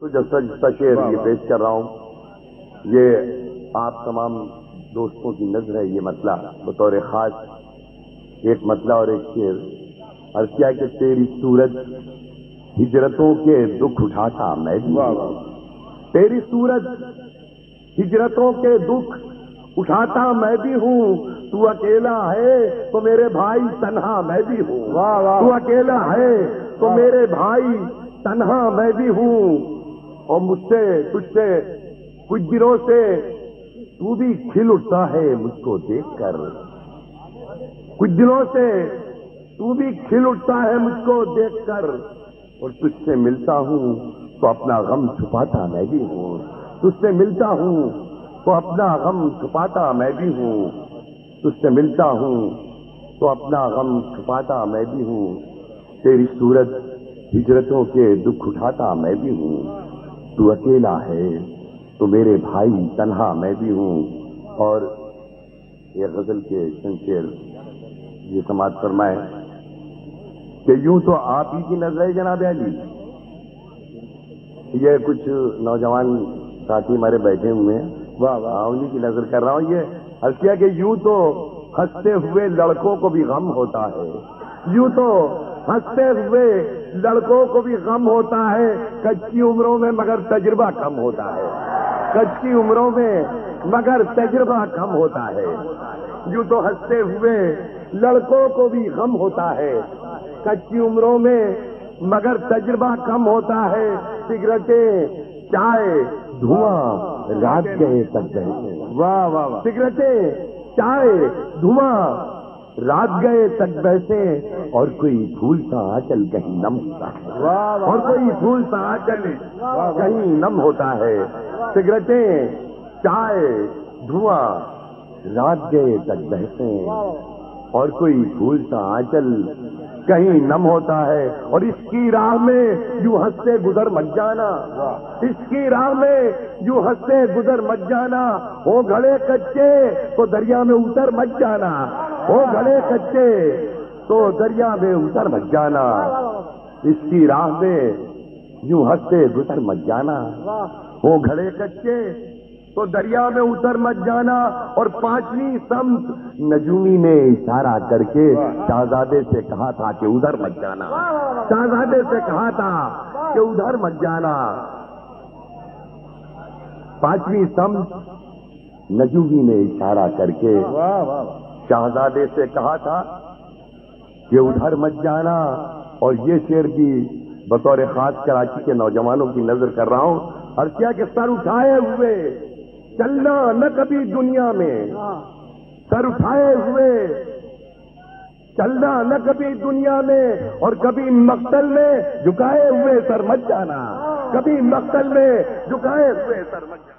تو جیسا شعر یہ پیش کر رہا ہوں، یہ آپ تمام دوستوں کی نظر ہے یہ مسئلہ بطور خاص، ایک مسئلہ اور ایک شعر۔ عرض کیا کہ تیری صورت ہجرتوں کے دکھ اٹھاتا میں بھی ہوں، تیری صورت ہجرتوں کے دکھ اٹھاتا میں بھی ہوں، تو اکیلا ہے تو میرے بھائی تنہا میں بھی ہوں، تو اکیلا ہے تو میرے بھائی تنہا میں بھی ہوں، اور مجھ سے تجھ سے کچھ دنوں سے تو بھی کھل اٹھتا ہے مجھ کو دیکھ کر، کچھ دنوں سے تو بھی کھل اٹھتا ہے مجھ کو دیکھ کر، اور تجھ سے ملتا ہوں تو اپنا غم چھپاتا میں بھی ہوں، تجھ سے ملتا ہوں تو اپنا غم چھپاتا میں بھی ہوں، تجھ سے ملتا ہوں تو اپنا غم چھپاتا میں بھی ہوں، تیری صورت ہجرتوں کے دکھ اٹھاتا میں بھی ہوں، تو اکیلا ہے تو میرے بھائی تنہا میں بھی ہوں۔ اور یہ غزل کے شمشیر یہ سماعت فرمائے کہ یوں تو آپ ہی کی نظر ہے جناب علی، یہ کچھ نوجوان ساتھی ہمارے بیٹھے ہوئے ہیں، انہیں کی نظر کر رہا ہوں۔ یہ عرض کیا کہ یوں تو ہنستے ہوئے لڑکوں کو بھی غم ہوتا ہے، یوں تو ہنستے ہوئے لڑکوں کو بھی غم ہوتا ہے، کچی عمروں میں مگر تجربہ کم ہوتا ہے، کچی عمروں میں مگر تجربہ کم ہوتا ہے، یوں تو ہنستے ہوئے لڑکوں کو بھی غم ہوتا ہے، کچی عمروں میں مگر تجربہ کم ہوتا ہے، سگریٹیں چائے دھواں رات گئے تک گئے، واہ واہ واہ، سگریٹیں چائے دھواں رات گئے تک بیٹھے، اور کوئی پھول سا آنچل کہیں نم ہوتا ہے، اور کوئی پھول سا آنچل کہیں نم ہوتا ہے، سگریٹیں چائے دھواں رات گئے تک بیٹھے، اور کوئی پھول سا آنچل کہیں نم ہوتا ہے، اور اس کی راہ میں یوں ہنستے گزر مت جانا، اس کی راہ میں یوں ہنستے گزر مت جانا، ہو گھڑے کچے تو دریا میں اتر مت جانا، ہو گھڑے کچے تو دریا میں اتر مت جانا، اس کی راہ میں یوں ہنستے گزر مت جانا، ہو گھڑے کچے تو دریا میں اتر مت جانا۔ اور پانچویں سمت نجومی نے اشارہ کر کے شہزادے سے کہا تھا کہ ادھر مت جانا، شہزادے سے کہا تھا کہ ادھر مت جانا، پانچویں سمت نجومی نے اشارہ کر کے شہزادے سے کہا تھا کہ ادھر مت جانا۔ اور یہ شعر بھی بطور خاص کراچی کے نوجوانوں کی نظر کر رہا ہوں۔ اور کیا کہ سر اٹھائے ہوئے چلنا نہ کبھی دنیا میں، سر اٹھائے ہوئے چلنا نہ کبھی دنیا میں، اور کبھی مقتل میں جھکائے ہوئے سر مت جانا، کبھی مقتل میں جھکائے ہوئے سر مت جانا۔